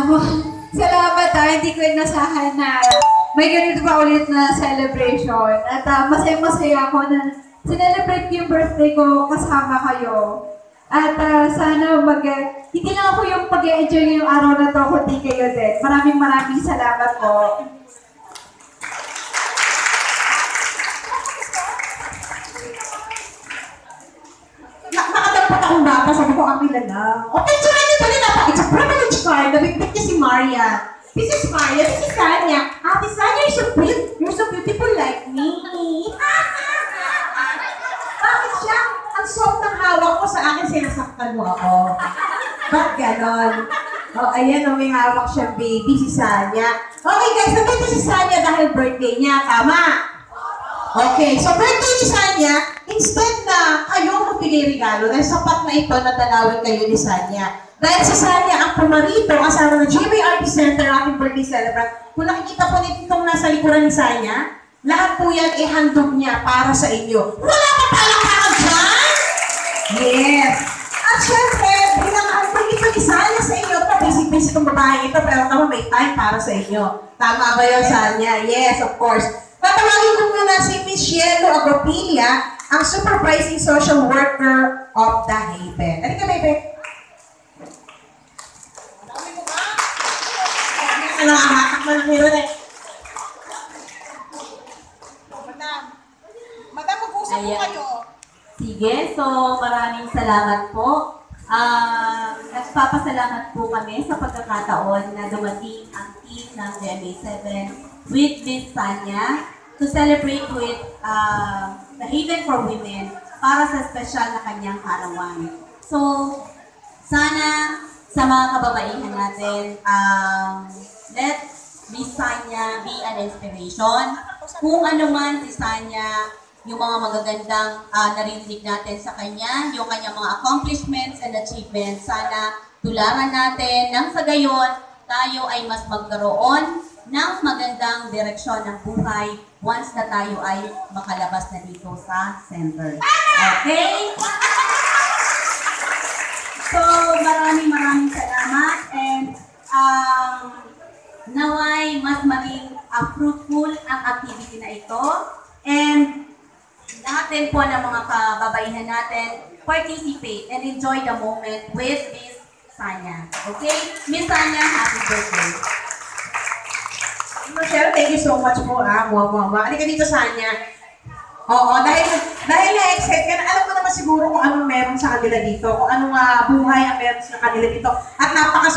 Salamat hindi ko inasahan na may ganito pa ulit na celebration. At masaya-masaya ako na sinelebrate yung birthday ko kasama kayo. At sana hindi lang ako yung pag-enjoy yung araw na to, kundi kayo din. Maraming salamat po. Nakadapat akong bata, sabi ko, ang lang. O, picturean niyo tuloy na pa. It's a privilege card. Nabigpit niya si Maria. This is Maria. This is Sanya. Ate Sanya, you're so pretty. You're so beautiful like me. Bakit siya? Ang soft ng hawak ko sa akin, sinasaktan mo ako. Ba't ganon? O, ayan o, may hawak siya, baby, si Sanya. Okay guys, nandito si Sanya dahil birthday niya. Tama? Okay, so birthday ni Sanya, instead na kayo magbigay regalo, dahil sapat na ito na dalawin kayo ni Sanya. Dahil si Sanya ang pumarito kasama ng GMA Arts Center, aking birthday celebrant. Kung nakikita po nitong nasa likuran ni Sanya, lahat po yan ihandog niya para sa inyo. Wala pa palakpakan dyan? Yes! At syempre, bilang ang ito ni Sanya sa inyo, basic-basic ang babae ito, pero tama may time para sa inyo. Tama ba yun, Sanya? Yes, of course. Tatawagin ko muna si Miss Yelo Agopilia, ang Supervising Social Worker of the Haven. Ano ka, Bebe? Dami mo ba? Nakahatak mo ng hero na eh. Madam, mag-usap po kayo. Sige, so maraming salamat po. Nagpapasalamat po kami sa pagkakataon na dumating ang team ng GMA7 with Miss Sanya to celebrate with the Haven for Women para sa special na kanyang karawan. So, sana sa mga kababaihan natin, let Miss Sanya be an inspiration. Kung ano man si Sanya, yung mga magagandang narinig natin sa kanya, yung kanyang mga accomplishments and achievements, sana tularan natin nang sa gayon, tayo ay mas magkaroon ng magandang direksyon ng buhay once na tayo ay makalabas na dito sa center. Okay? So, maraming salamat and naway mas maging fruitful ang activity na ito and natin po ng mga kababaihan natin participate and enjoy the moment with Miss Sanya. Okay? Miss Sanya, happy birthday! Michelle, thank you so much po. Halika dito, Sanya. Oo, dahil na-excite ka na, alam mo naman siguro kung anong meron sa kanila dito, kung anong buhay ang meron sa kanila dito. At napakasunod.